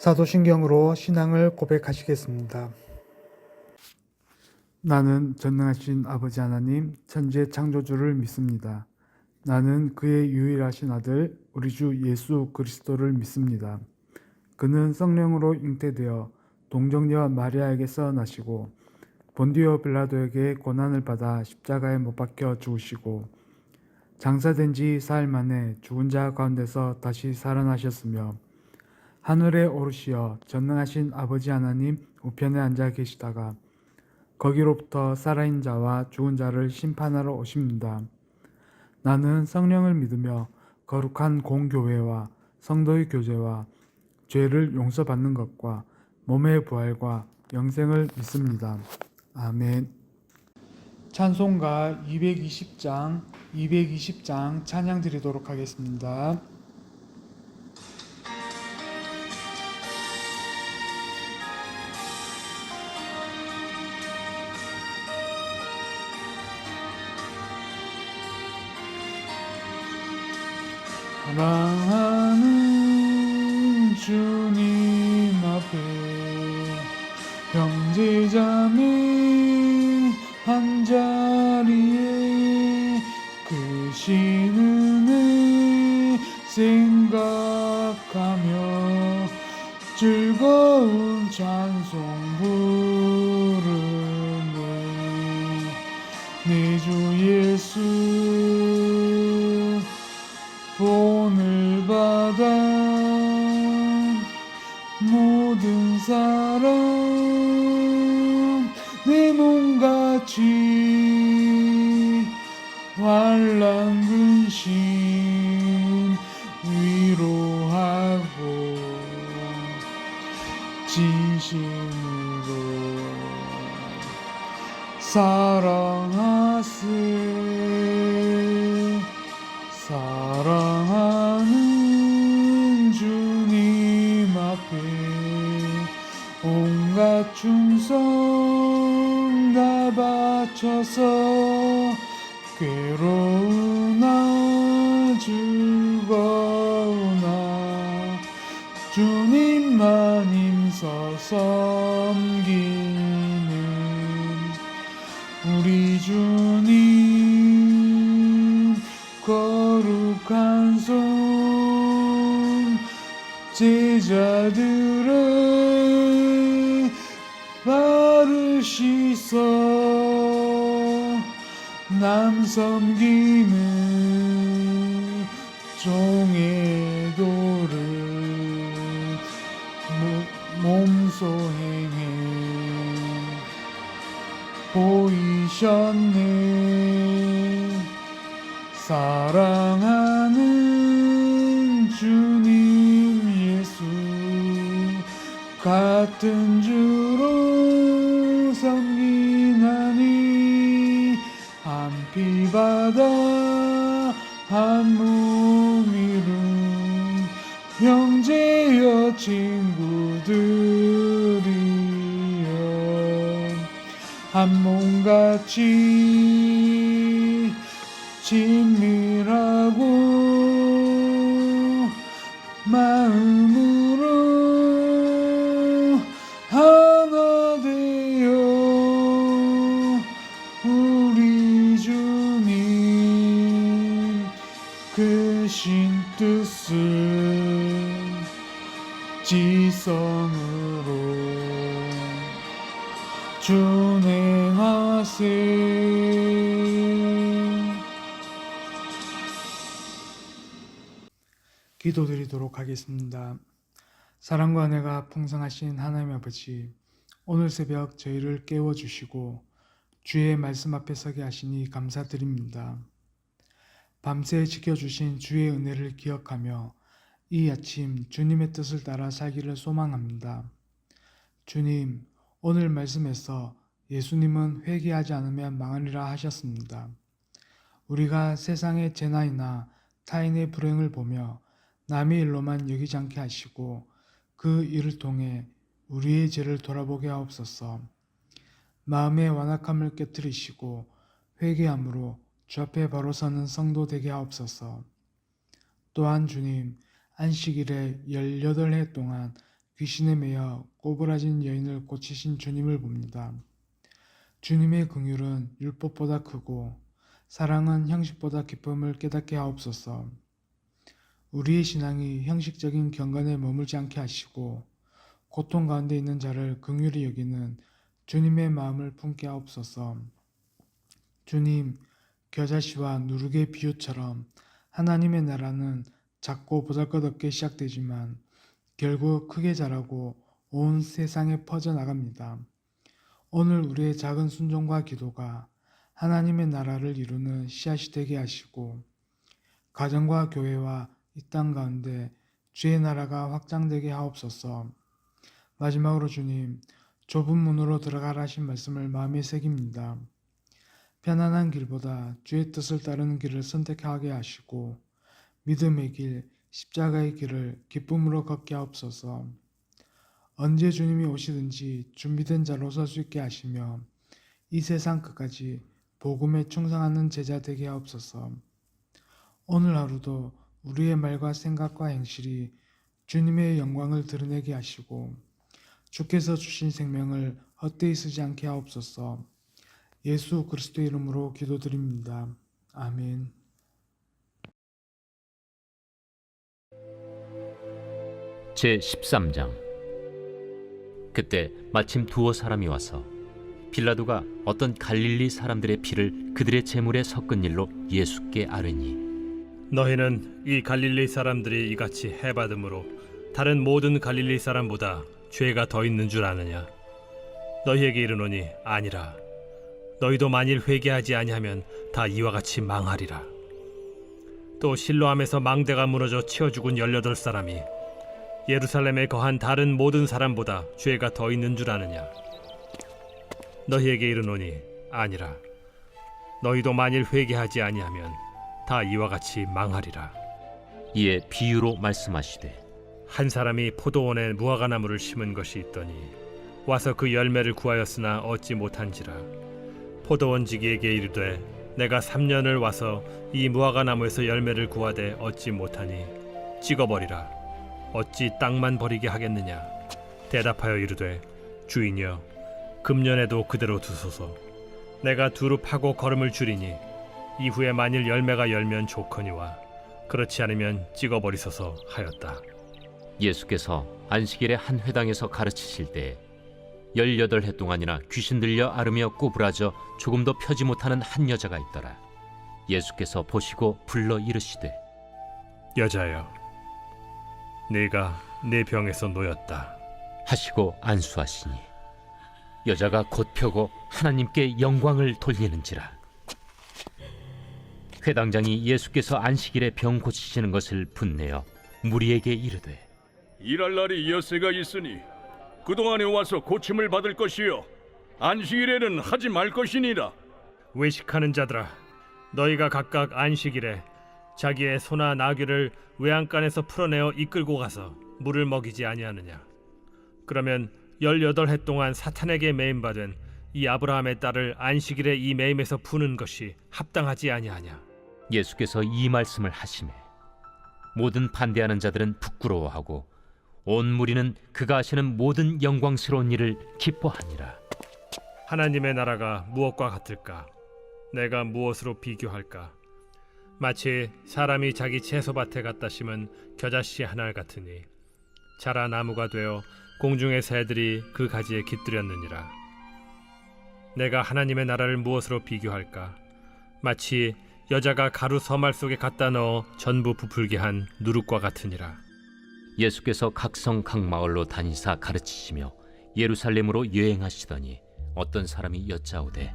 사도신경으로 신앙을 고백하시겠습니다. 나는 전능하신 아버지 하나님, 천지의 창조주를 믿습니다. 나는 그의 유일하신 아들, 우리 주 예수 그리스도를 믿습니다. 그는 성령으로 잉태되어 동정녀와 마리아에게서 나시고 본디오 빌라도에게 고난을 받아 십자가에 못 박혀 죽으시고 장사된 지 사흘 만에 죽은 자 가운데서 다시 살아나셨으며 하늘에 오르시어 전능하신 아버지 하나님 우편에 앉아 계시다가 거기로부터 살아있는 자와 죽은 자를 심판하러 오십니다. 나는 성령을 믿으며 거룩한 공교회와 성도의 교제와 죄를 용서받는 것과 몸의 부활과 영생을 믿습니다. 아멘. 찬송가 220장 찬양 드리도록 하겠습니다. 사랑하는 주님 앞에 형제자매 한자리에 크신 은혜 생각하며 즐거운 찬송 부르네. 내 주 예수 본을 받아 모든 사람 내 몸같이 환난 근심 위로하고 진심으로 사랑하는 주님 앞에 온갖 충성 다 바쳐서 괴로우나 즐거우나 주님만 힘써 섬기는 우리 주님 거룩한 손 제자들의 발을 씻어 남 섬기는 종의 도를 몸소 행해 보이셨네. 사랑하는 주님 예수 같은 주로 섬기나니 한 피 받아 한 몸 이룬 형제여 친구들이여 한 몸같이 친밀하고 마음으로 하나 되어 우리 주님 크신 뜻을 지성으로 준행하세. 기도드리도록 하겠습니다. 사랑과 은혜가 풍성하신 하나님 아버지, 오늘 새벽 저희를 깨워주시고 주의 말씀 앞에 서게 하시니 감사드립니다. 밤새 지켜주신 주의 은혜를 기억하며 이 아침 주님의 뜻을 따라 살기를 소망합니다. 주님, 오늘 말씀에서 예수님은 회개하지 않으면 망하리라 하셨습니다. 우리가 세상의 재난이나 타인의 불행을 보며 남의 일로만 여기지 않게 하시고 그 일을 통해 우리의 죄를 돌아보게 하옵소서. 마음의 완악함을 깨뜨리시고 회개함으로 주 앞에 바로 서는 성도 되게 하옵소서. 또한 주님, 안식일에 18해 동안 귀신에 매여 꼬부라진 여인을 고치신 주님을 봅니다. 주님의 긍휼은 율법보다 크고 사랑은 형식보다 기쁨을 깨닫게 하옵소서. 우리의 신앙이 형식적인 경건에 머물지 않게 하시고 고통 가운데 있는 자를 긍휼히 여기는 주님의 마음을 품게 하옵소서. 주님, 겨자씨와 누룩의 비유처럼 하나님의 나라는 작고 보잘것없게 시작되지만 결국 크게 자라고 온 세상에 퍼져나갑니다. 오늘 우리의 작은 순종과 기도가 하나님의 나라를 이루는 씨앗이 되게 하시고 가정과 교회와 이 땅 가운데 주의 나라가 확장되게 하옵소서. 마지막으로 주님, 좁은 문으로 들어가라 하신 말씀을 마음에 새깁니다. 편안한 길보다 주의 뜻을 따르는 길을 선택하게 하시고 믿음의 길, 십자가의 길을 기쁨으로 걷게 하옵소서. 언제 주님이 오시든지 준비된 자로 설 수 있게 하시며 이 세상 끝까지 복음에 충성하는 제자 되게 하옵소서. 오늘 하루도 우리의 말과 생각과 행실이 주님의 영광을 드러내게 하시고 주께서 주신 생명을 헛되이 쓰지 않게 하옵소서. 예수 그리스도의 이름으로 기도드립니다. 아멘. 제13장. 그때 마침 두어 사람이 와서 빌라도가 어떤 갈릴리 사람들의 피를 그들의 제물에 섞은 일로 예수께 아뢰니, 너희는 이 갈릴리 사람들이 이같이 해받음으로 다른 모든 갈릴리 사람보다 죄가 더 있는 줄 아느냐? 너희에게 이르노니 아니라. 너희도 만일 회개하지 아니하면 다 이와 같이 망하리라. 또 실로암에서 망대가 무너져 치어 죽은 18사람이 예루살렘에 거한 다른 모든 사람보다 죄가 더 있는 줄 아느냐? 너희에게 이르노니 아니라. 너희도 만일 회개하지 아니하면 다 이와 같이 망하리라. 이에 비유로 말씀하시되, 한 사람이 포도원에 무화과나무를 심은 것이 있더니 와서 그 열매를 구하였으나 얻지 못한지라. 포도원지기에게 이르되, 내가 3년을 와서 이 무화과나무에서 열매를 구하되 얻지 못하니 찍어버리라. 어찌 땅만 버리게 하겠느냐? 대답하여 이르되, 주인이여, 금년에도 그대로 두소서. 내가 두루 파고 거름을 줄이니 이후에 만일 열매가 열면 좋거니와 그렇지 않으면 찍어버리소서 하였다. 예수께서 안식일에 한 회당에서 가르치실 때에 18해 동안이나 귀신 들려 앓으며 꼬부라져 조금도 펴지 못하는 한 여자가 있더라. 예수께서 보시고 불러 이르시되, 여자여, 네가 네 병에서 놓였다 하시고 안수하시니 여자가 곧 펴고 하나님께 영광을 돌리는지라. 회당장이 예수께서 안식일에 병 고치시는 것을 분내어 무리에게 이르되, 일할 날이 엿새가 있으니 그동안에 와서 고침을 받을 것이요 안식일에는 하지 말 것이니라. 외식하는 자들아, 너희가 각각 안식일에 자기의 소나 나귀를 외양간에서 풀어내어 이끌고 가서 물을 먹이지 아니하느냐? 그러면 18해 동안 사탄에게 매임받은 이 아브라함의 딸을 안식일에 이 매임에서 푸는 것이 합당하지 아니하냐? 예수께서 이 말씀을 하시매 모든 반대하는 자들은 부끄러워하고 온 무리는 그가 하시는 모든 영광스러운 일을 기뻐하니라. 하나님의 나라가 무엇과 같을까? 내가 무엇으로 비교할까? 마치 사람이 자기 채소밭에 갖다 심은 겨자씨 한 알 같으니 자라 나무가 되어 공중의 새들이 그 가지에 깃들였느니라. 내가 하나님의 나라를 무엇으로 비교할까? 마치 여자가 가루 서말 속에 갖다 넣어 전부 부풀게 한 누룩과 같으니라. 예수께서 각성 각 마을로 다니사 가르치시며 예루살렘으로 여행하시더니 어떤 사람이 여짜오되,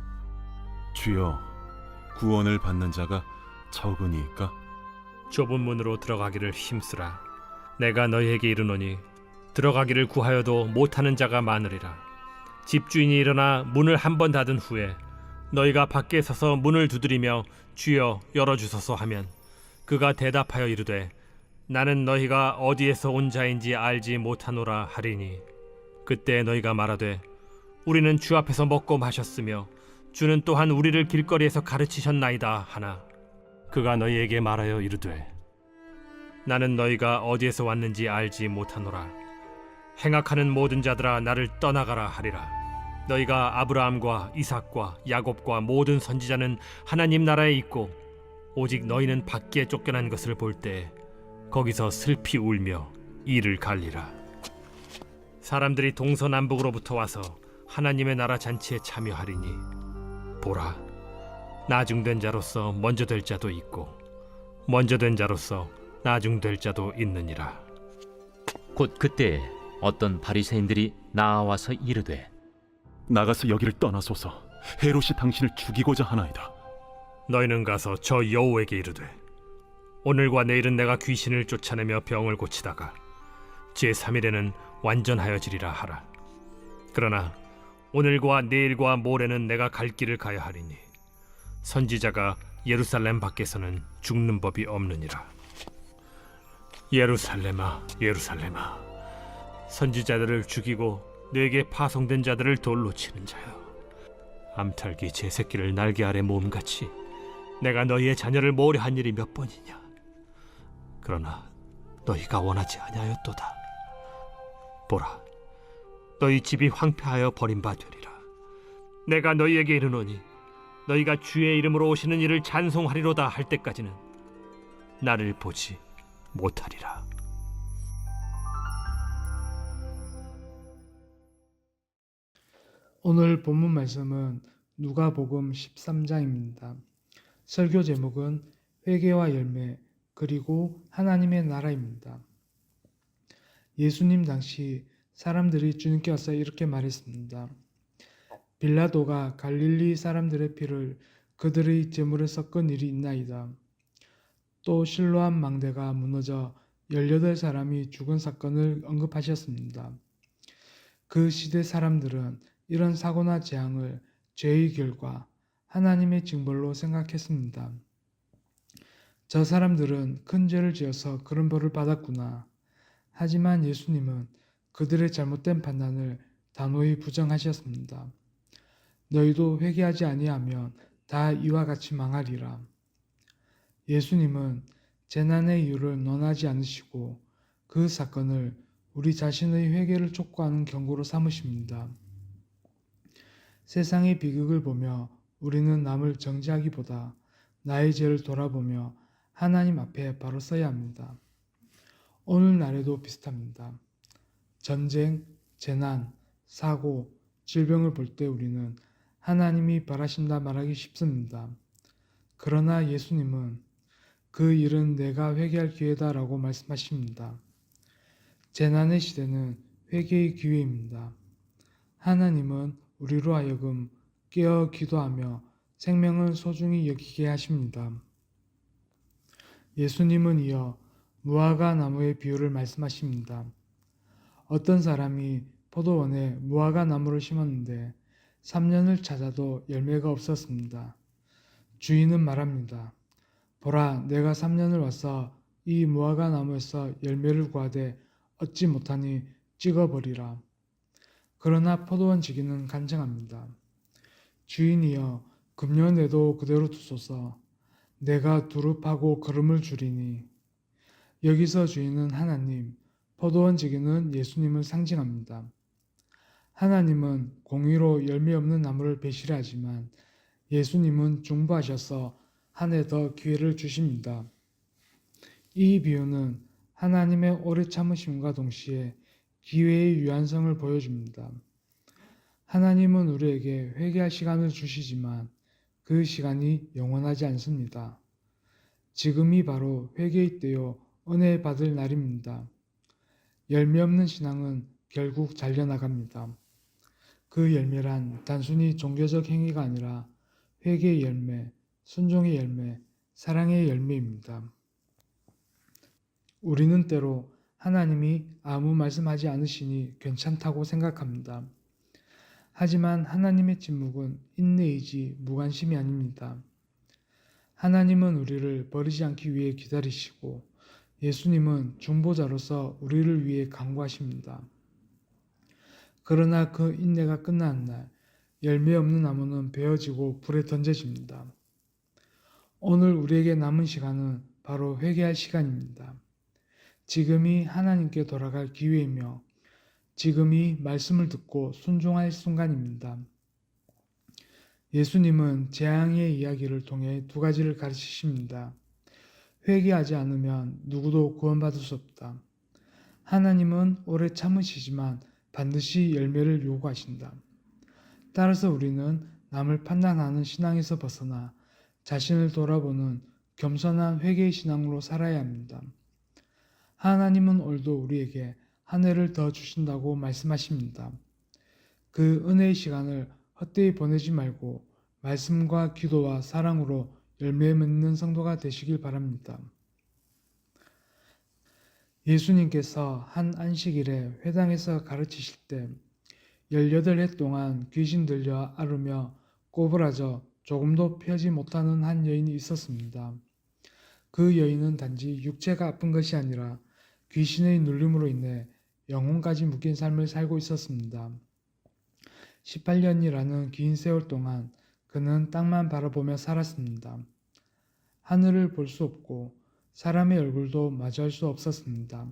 주여, 구원을 받는 자가 적으니까? 좁은 문으로 들어가기를 힘쓰라. 내가 너희에게 이르노니 들어가기를 구하여도 못하는 자가 많으리라. 집주인이 일어나 문을 한 번 닫은 후에 너희가 밖에 서서 문을 두드리며 주여 열어주소서 하면 그가 대답하여 이르되, 나는 너희가 어디에서 온 자인지 알지 못하노라 하리니 그때 너희가 말하되, 우리는 주 앞에서 먹고 마셨으며 주는 또한 우리를 길거리에서 가르치셨나이다 하나, 그가 너희에게 말하여 이르되, 나는 너희가 어디에서 왔는지 알지 못하노라. 행악하는 모든 자들아 나를 떠나가라 하리라. 너희가 아브라함과 이삭과 야곱과 모든 선지자는 하나님 나라에 있고 오직 너희는 밖에 쫓겨난 것을 볼 때 거기서 슬피 울며 이를 갈리라. 사람들이 동서남북으로부터 와서 하나님의 나라 잔치에 참여하리니 보라, 나중된 자로서 먼저 될 자도 있고 먼저 된 자로서 나중될 자도 있느니라. 곧 그때 어떤 바리새인들이 나와서 이르되 나가서 여기를 떠나소서. 헤롯이 당신을 죽이고자 하나이다. 너희는 가서 저 여호에게 이르되 오늘과 내일은 내가 귀신을 쫓아내며 병을 고치다가 제3일에는 완전하여지리라 하라. 그러나 오늘과 내일과 모레는 내가 갈 길을 가야 하리니 선지자가 예루살렘 밖에서는 죽는 법이 없느니라. 예루살렘아, 예루살렘아, 선지자들을 죽이고 내게 파송된 자들을 돌로 치는 자여, 암탉이 제 새끼를 날개 아래 모음같이 내가 너희의 자녀를 모으려 한 일이 몇 번이냐. 그러나 너희가 원하지 아니하였도다. 보라, 너희 집이 황폐하여 버림받으리라. 내가 너희에게 이르노니 너희가 주의 이름으로 오시는 이를 찬송하리로다 할 때까지는 나를 보지 못하리라. 오늘 본문 말씀은 누가복음 13장입니다. 설교 제목은 회개와 열매 그리고 하나님의 나라입니다. 예수님 당시 사람들이 주님께 와서 이렇게 말했습니다. 빌라도가 갈릴리 사람들의 피를 그들의 제물에 섞은 일이 있나이다. 또 실로암 망대가 무너져 18사람이 죽은 사건을 언급하셨습니다. 그 시대 사람들은 이런 사고나 재앙을 죄의 결과, 하나님의 징벌로 생각했습니다. 저 사람들은 큰 죄를 지어서 그런 벌을 받았구나. 하지만 예수님은 그들의 잘못된 판단을 단호히 부정하셨습니다. 너희도 회개하지 아니하면 다 이와 같이 망하리라. 예수님은 재난의 이유를 논하지 않으시고 그 사건을 우리 자신의 회개를 촉구하는 경고로 삼으십니다. 세상의 비극을 보며 우리는 남을 정죄하기보다 나의 죄를 돌아보며 하나님 앞에 바로 서야 합니다. 오늘날에도 비슷합니다. 전쟁, 재난, 사고, 질병을 볼 때 우리는 하나님이 벌하신다 말하기 쉽습니다. 그러나 예수님은 그 일은 내가 회개할 기회다라고 말씀하십니다. 재난의 시대는 회개의 기회입니다. 하나님은 우리로 하여금 깨어 기도하며 생명을 소중히 여기게 하십니다. 예수님은 이어 무화과 나무의 비유를 말씀하십니다. 어떤 사람이 포도원에 무화과 나무를 심었는데 3년을 찾아도 열매가 없었습니다. 주인은 말합니다. 보라, 내가 3년을 와서 이 무화과 나무에서 열매를 구하되 얻지 못하니 찍어버리라. 그러나 포도원 지기는 간청합니다. 주인이여, 금년에도 그대로 두소서. 내가 두릅하고 거름을 주리니. 여기서 주인은 하나님, 포도원 지기는 예수님을 상징합니다. 하나님은 공의로 열매 없는 나무를 배실하지만 예수님은 중보하셔서 한 해 더 기회를 주십니다. 이 비유는 하나님의 오래 참으심과 동시에 기회의 유한성을 보여줍니다. 하나님은 우리에게 회개할 시간을 주시지만 그 시간이 영원하지 않습니다. 지금이 바로 회개의 때요 은혜 받을 날입니다. 열매 없는 신앙은 결국 잘려나갑니다. 그 열매란 단순히 종교적 행위가 아니라 회개의 열매, 순종의 열매, 사랑의 열매입니다. 우리는 때로 하나님이 아무 말씀하지 않으시니 괜찮다고 생각합니다. 하지만 하나님의 침묵은 인내이지 무관심이 아닙니다. 하나님은 우리를 버리지 않기 위해 기다리시고 예수님은 중보자로서 우리를 위해 간구하십니다. 그러나 그 인내가 끝나는 날 열매 없는 나무는 베어지고 불에 던져집니다. 오늘 우리에게 남은 시간은 바로 회개할 시간입니다. 지금이 하나님께 돌아갈 기회이며 지금이 말씀을 듣고 순종할 순간입니다. 예수님은 재앙의 이야기를 통해 두 가지를 가르치십니다. 회개하지 않으면 누구도 구원받을 수 없다. 하나님은 오래 참으시지만 반드시 열매를 요구하신다. 따라서 우리는 남을 판단하는 신앙에서 벗어나 자신을 돌아보는 겸손한 회개의 신앙으로 살아야 합니다. 하나님은 오늘도 우리에게 한 해를 더 주신다고 말씀하십니다. 그 은혜의 시간을 헛되이 보내지 말고 말씀과 기도와 사랑으로 열매 맺는 성도가 되시길 바랍니다. 예수님께서 한 안식일에 회당에서 가르치실 때 18해 동안 귀신 들려 앓으며 꼬부라져 조금도 펴지 못하는 한 여인이 있었습니다. 그 여인은 단지 육체가 아픈 것이 아니라 귀신의 눌림으로 인해 영혼까지 묶인 삶을 살고 있었습니다. 18년이라는 긴 세월 동안 그는 땅만 바라보며 살았습니다. 하늘을 볼 수 없고 사람의 얼굴도 마주할 수 없었습니다.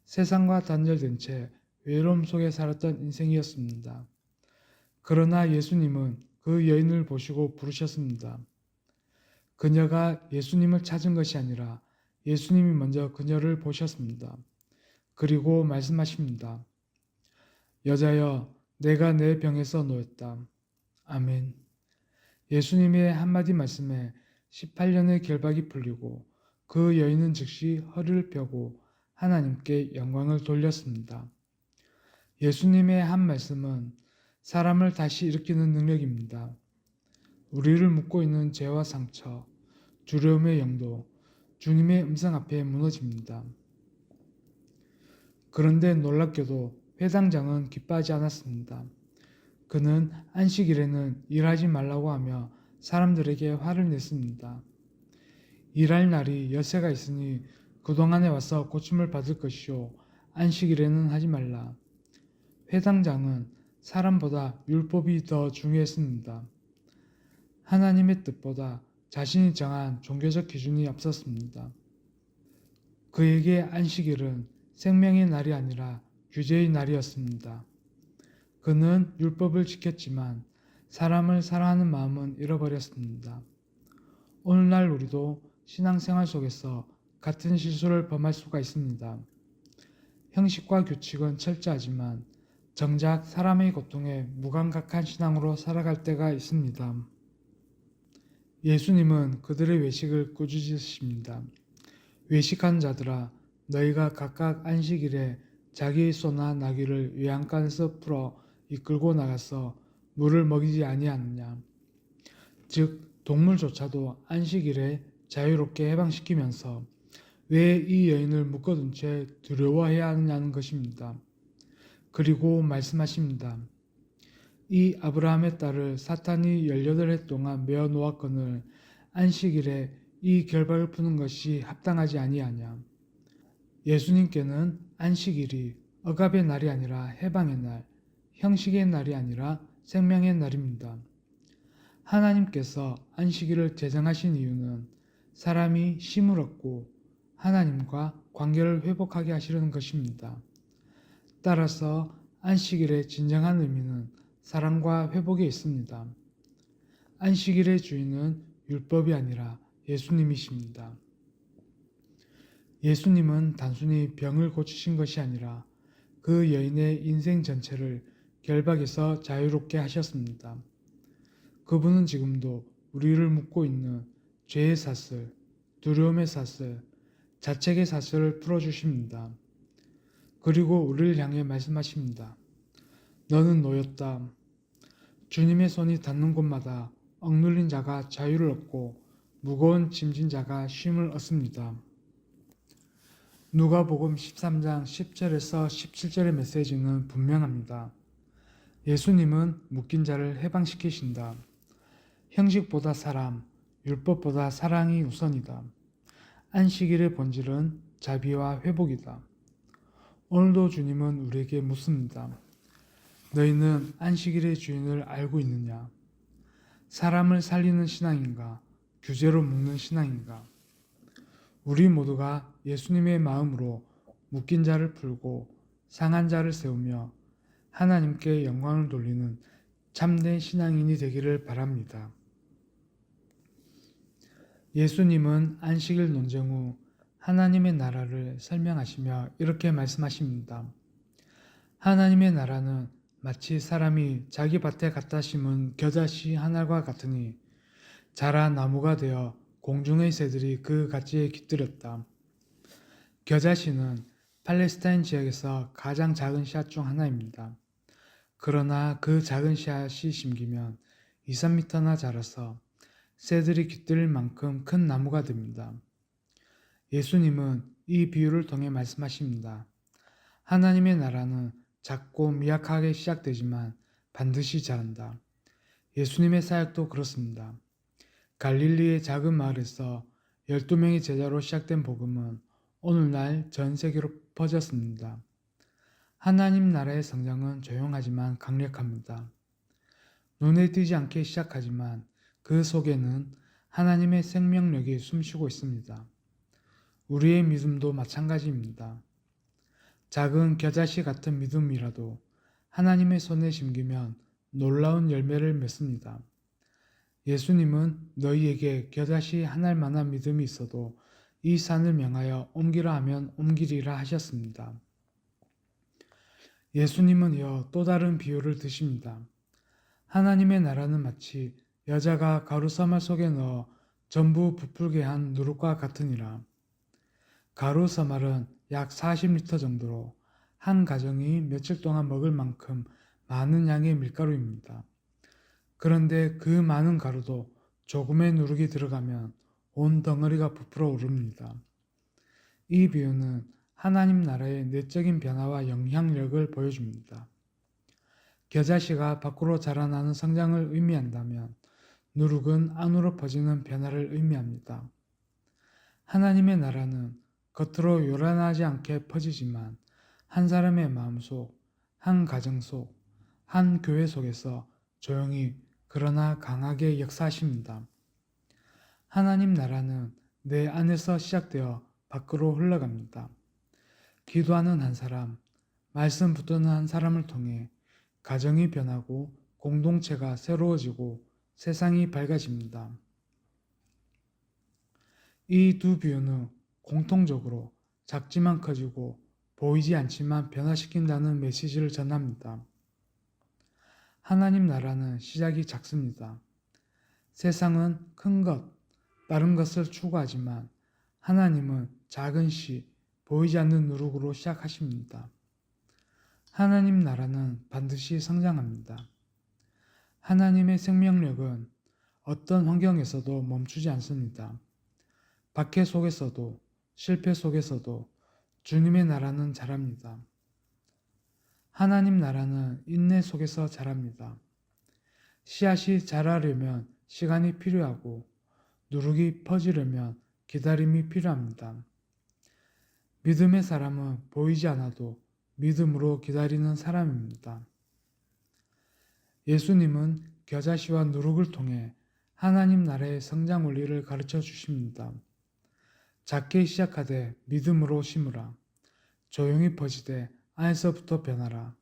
세상과 단절된 채 외로움 속에 살았던 인생이었습니다. 그러나 예수님은 그 여인을 보시고 부르셨습니다. 그녀가 예수님을 찾은 것이 아니라 예수님이 먼저 그녀를 보셨습니다. 그리고 말씀하십니다. 여자여, 내가 내 병에서 놓였다. 아멘. 예수님의 한마디 말씀에 18년의 결박이 풀리고 그 여인은 즉시 허리를 펴고 하나님께 영광을 돌렸습니다. 예수님의 한 말씀은 사람을 다시 일으키는 능력입니다. 우리를 묶고 있는 죄와 상처, 두려움의 영도 주님의 음성 앞에 무너집니다. 그런데 놀랍게도 회당장은 기뻐하지 않았습니다. 그는 안식일에는 일하지 말라고 하며 사람들에게 화를 냈습니다. 일할 날이 여세가 있으니 그동안에 와서 고침을 받을 것이요 안식일에는 하지 말라. 회당장은 사람보다 율법이 더 중요했습니다. 하나님의 뜻보다 자신이 정한 종교적 기준이 앞섰습니다. 그에게 안식일은 생명의 날이 아니라 규제의 날이었습니다. 그는 율법을 지켰지만 사람을 사랑하는 마음은 잃어버렸습니다. 오늘날 우리도 신앙생활 속에서 같은 실수를 범할 수가 있습니다. 형식과 규칙은 철저하지만 정작 사람의 고통에 무감각한 신앙으로 살아갈 때가 있습니다. 예수님은 그들의 외식을 꾸짖으십니다. 외식한 자들아, 너희가 각각 안식일에 자기의 소나 나귀를 외양간에서 풀어 이끌고 나가서 물을 먹이지 아니하느냐. 즉 동물조차도 안식일에 자유롭게 해방시키면서 왜 이 여인을 묶어둔 채 두려워해야 하느냐는 것입니다. 그리고 말씀하십니다. 이 아브라함의 딸을 사탄이 18해 동안 메어 놓았거늘 안식일에 이 결박을 푸는 것이 합당하지 아니하냐. 예수님께는 안식일이 억압의 날이 아니라 해방의 날, 형식의 날이 아니라 생명의 날입니다. 하나님께서 안식일을 제정하신 이유는 사람이 쉼을 얻고 하나님과 관계를 회복하게 하시려는 것입니다. 따라서 안식일의 진정한 의미는 사랑과 회복에 있습니다. 안식일의 주인은 율법이 아니라 예수님이십니다. 예수님은 단순히 병을 고치신 것이 아니라 그 여인의 인생 전체를 결박에서 자유롭게 하셨습니다. 그분은 지금도 우리를 묶고 있는 죄의 사슬, 두려움의 사슬, 자책의 사슬을 풀어주십니다. 그리고 우리를 향해 말씀하십니다. 너는 놓였다. 주님의 손이 닿는 곳마다 억눌린 자가 자유를 얻고 무거운 짐진 자가 쉼을 얻습니다. 누가복음 13장 10절에서 17절의 메시지는 분명합니다. 예수님은 묶인 자를 해방시키신다. 형식보다 사람, 율법보다 사랑이 우선이다. 안식일의 본질은 자비와 회복이다. 오늘도 주님은 우리에게 묻습니다. 너희는 안식일의 주인을 알고 있느냐? 사람을 살리는 신앙인가? 규제로 묶는 신앙인가? 우리 모두가 예수님의 마음으로 묶인 자를 풀고 상한 자를 세우며 하나님께 영광을 돌리는 참된 신앙인이 되기를 바랍니다. 예수님은 안식일 논쟁 후 하나님의 나라를 설명하시며 이렇게 말씀하십니다. 하나님의 나라는 마치 사람이 자기 밭에 갖다 심은 겨자씨 한 알과 같으니 자라 나무가 되어 공중의 새들이 그 가지에 깃들였다. 겨자씨는 팔레스타인 지역에서 가장 작은 씨앗 중 하나입니다. 그러나 그 작은 씨앗이 심기면 2, 3m나 자라서 새들이 깃들일 만큼 큰 나무가 됩니다. 예수님은 이 비유를 통해 말씀하십니다. 하나님의 나라는 작고 미약하게 시작되지만 반드시 자란다. 예수님의 사역도 그렇습니다. 갈릴리의 작은 마을에서 12명의 제자로 시작된 복음은 오늘날 전 세계로 퍼졌습니다. 하나님 나라의 성장은 조용하지만 강력합니다. 눈에 띄지 않게 시작하지만 그 속에는 하나님의 생명력이 숨쉬고 있습니다. 우리의 믿음도 마찬가지입니다. 작은 겨자씨 같은 믿음이라도 하나님의 손에 심기면 놀라운 열매를 맺습니다. 예수님은 너희에게 겨자씨 한 알만한 믿음이 있어도 이 산을 명하여 옮기라 하면 옮기리라 하셨습니다. 예수님은 이어 또 다른 비유를 드십니다. 하나님의 나라는 마치 여자가 가루 서말 속에 넣어 전부 부풀게 한 누룩과 같으니라. 가루 서말은 약 40리터 정도로 한 가정이 며칠 동안 먹을 만큼 많은 양의 밀가루입니다. 그런데 그 많은 가루도 조금의 누룩이 들어가면 온 덩어리가 부풀어 오릅니다. 이 비유는 하나님 나라의 내적인 변화와 영향력을 보여줍니다. 겨자씨가 밖으로 자라나는 성장을 의미한다면 누룩은 안으로 퍼지는 변화를 의미합니다. 하나님의 나라는 겉으로 요란하지 않게 퍼지지만 한 사람의 마음속, 한 가정 속, 한 교회 속에서 조용히 그러나 강하게 역사하십니다. 하나님 나라는 내 안에서 시작되어 밖으로 흘러갑니다. 기도하는 한 사람, 말씀 붙드는 한 사람을 통해 가정이 변하고 공동체가 새로워지고 세상이 밝아집니다. 이 두 비유는 공통적으로 작지만 커지고 보이지 않지만 변화시킨다는 메시지를 전합니다. 하나님 나라는 시작이 작습니다. 세상은 큰 것, 빠른 것을 추구하지만 하나님은 작은 씨, 보이지 않는 누룩으로 시작하십니다. 하나님 나라는 반드시 성장합니다. 하나님의 생명력은 어떤 환경에서도 멈추지 않습니다. 박해 속에서도 실패 속에서도 주님의 나라는 자랍니다. 하나님 나라는 인내 속에서 자랍니다. 씨앗이 자라려면 시간이 필요하고 누룩이 퍼지려면 기다림이 필요합니다. 믿음의 사람은 보이지 않아도 믿음으로 기다리는 사람입니다. 예수님은 겨자씨와 누룩을 통해 하나님 나라의 성장 원리를 가르쳐 주십니다. 작게 시작하되 믿음으로 심으라. 조용히 퍼지되 안에서부터 변하라.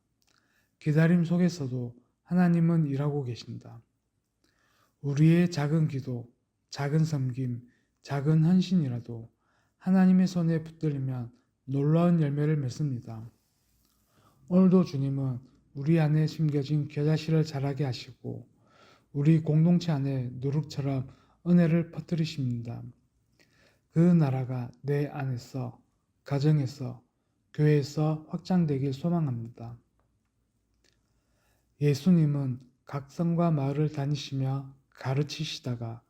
기다림 속에서도 하나님은 일하고 계신다. 우리의 작은 기도, 작은 섬김, 작은 헌신이라도 하나님의 손에 붙들리면 놀라운 열매를 맺습니다. 오늘도 주님은 우리 안에 심겨진 겨자씨를 자라게 하시고 우리 공동체 안에 누룩처럼 은혜를 퍼뜨리십니다. 그 나라가 내 안에서, 가정에서, 교회에서 확장되길 소망합니다. 예수님은 각 성과 마을을 다니시며 가르치시다가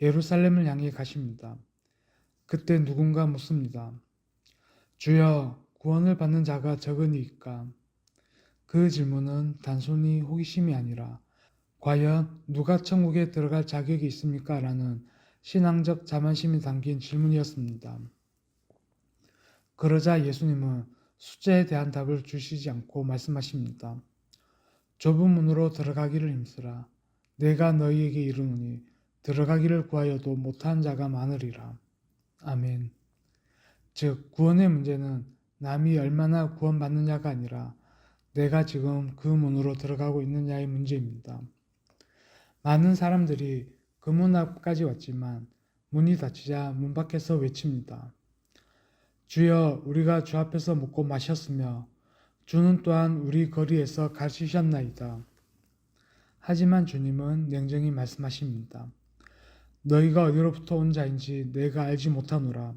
예루살렘을 향해 가십니다. 그때 누군가 묻습니다. 주여, 구원을 받는 자가 적으니까? 그 질문은 단순히 호기심이 아니라 과연 누가 천국에 들어갈 자격이 있습니까? 라는 신앙적 자만심이 담긴 질문이었습니다. 그러자 예수님은 숫자에 대한 답을 주시지 않고 말씀하십니다. 좁은 문으로 들어가기를 힘쓰라. 내가 너희에게 이르노니 들어가기를 구하여도 못한 자가 많으리라. 아멘. 즉 구원의 문제는 남이 얼마나 구원받느냐가 아니라 내가 지금 그 문으로 들어가고 있느냐의 문제입니다. 많은 사람들이 그 문 앞까지 왔지만 문이 닫히자 문 밖에서 외칩니다. 주여, 우리가 주 앞에서 먹고 마셨으며 주는 또한 우리 거리에서 가르치셨나이다. 하지만 주님은 냉정히 말씀하십니다. 너희가 어디로부터 온 자인지 내가 알지 못하노라.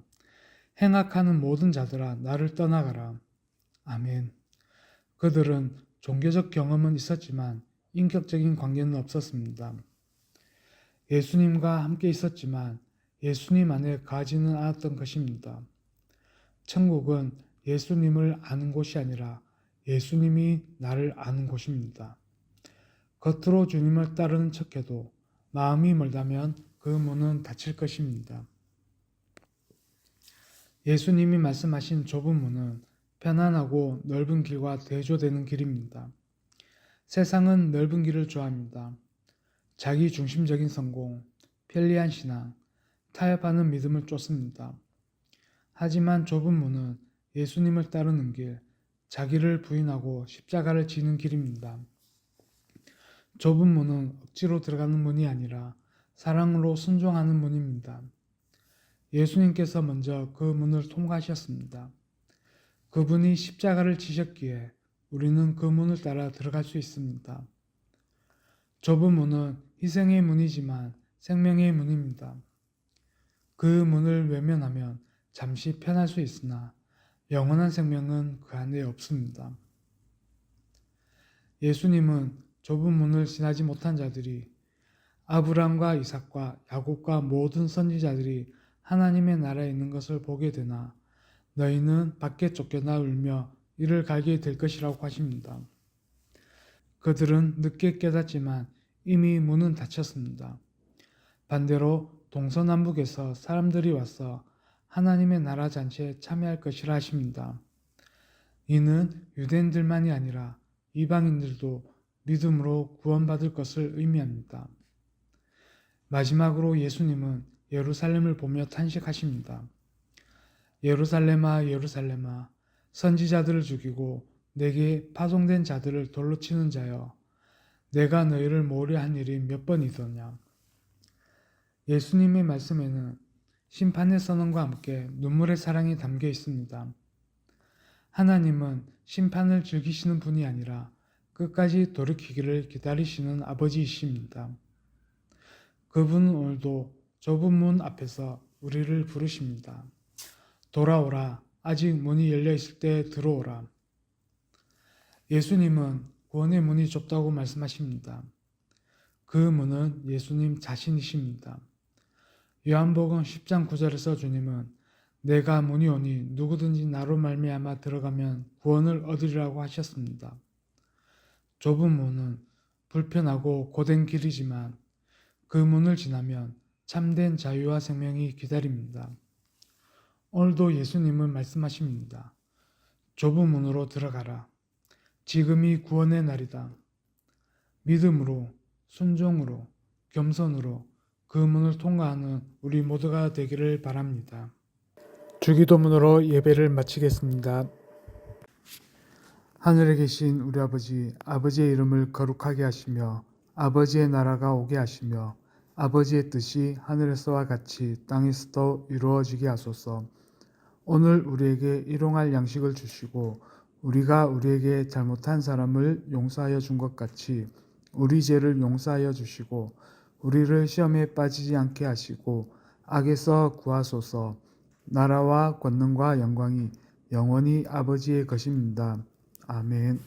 행악하는 모든 자들아, 나를 떠나가라. 아멘. 그들은 종교적 경험은 있었지만 인격적인 관계는 없었습니다. 예수님과 함께 있었지만 예수님 안에 거하지는 않았던 것입니다. 천국은 예수님을 아는 곳이 아니라 예수님이 나를 아는 곳입니다. 겉으로 주님을 따르는 척해도 마음이 멀다면 그 문은 닫힐 것입니다. 예수님이 말씀하신 좁은 문은 편안하고 넓은 길과 대조되는 길입니다. 세상은 넓은 길을 좋아합니다. 자기 중심적인 성공, 편리한 신앙, 타협하는 믿음을 쫓습니다. 하지만 좁은 문은 예수님을 따르는 길, 자기를 부인하고 십자가를 지는 길입니다. 좁은 문은 억지로 들어가는 문이 아니라 사랑으로 순종하는 문입니다. 예수님께서 먼저 그 문을 통과하셨습니다. 그분이 십자가를 지셨기에 우리는 그 문을 따라 들어갈 수 있습니다. 좁은 문은 희생의 문이지만 생명의 문입니다. 그 문을 외면하면 잠시 편할 수 있으나 영원한 생명은 그 안에 없습니다. 예수님은 좁은 문을 지나지 못한 자들이 아브람과 이삭과 야곱과 모든 선지자들이 하나님의 나라에 있는 것을 보게 되나 너희는 밖에 쫓겨나 울며 이를 갈게 될 것이라고 하십니다. 그들은 늦게 깨닫지만 이미 문은 닫혔습니다. 반대로 동서남북에서 사람들이 와서 하나님의 나라 잔치에 참여할 것이라 하십니다. 이는 유대인들만이 아니라 이방인들도 믿음으로 구원받을 것을 의미합니다. 마지막으로 예수님은 예루살렘을 보며 탄식하십니다. 예루살렘아, 예루살렘아, 선지자들을 죽이고 내게 파송된 자들을 돌로 치는 자여, 내가 너희를 모으려 한 일이 몇 번이더냐. 예수님의 말씀에는 심판의 선언과 함께 눈물의 사랑이 담겨 있습니다. 하나님은 심판을 즐기시는 분이 아니라 끝까지 돌이키기를 기다리시는 아버지이십니다. 그분은 오늘도 좁은 문 앞에서 우리를 부르십니다. 돌아오라, 아직 문이 열려 있을 때 들어오라. 예수님은 구원의 문이 좁다고 말씀하십니다. 그 문은 예수님 자신이십니다. 요한복음 10장 9절에서 주님은 내가 문이 오니 누구든지 나로 말미암아 들어가면 구원을 얻으리라고 하셨습니다. 좁은 문은 불편하고 고된 길이지만 그 문을 지나면 참된 자유와 생명이 기다립니다. 오늘도 예수님은 말씀하십니다. 좁은 문으로 들어가라. 지금이 구원의 날이다. 믿음으로, 순종으로, 겸손으로 그 문을 통과하는 우리 모두가 되기를 바랍니다. 주기도문으로 예배를 마치겠습니다. 하늘에 계신 우리 아버지, 아버지의 이름을 거룩하게 하시며 아버지의 나라가 오게 하시며 아버지의 뜻이 하늘에서와 같이 땅에서도 이루어지게 하소서. 오늘 우리에게 일용할 양식을 주시고 우리가 우리에게 잘못한 사람을 용서하여 준 것 같이 우리 죄를 용서하여 주시고 우리를 시험에 빠지지 않게 하시고 악에서 구하소서. 나라와 권능과 영광이 영원히 아버지의 것입니다. 아멘.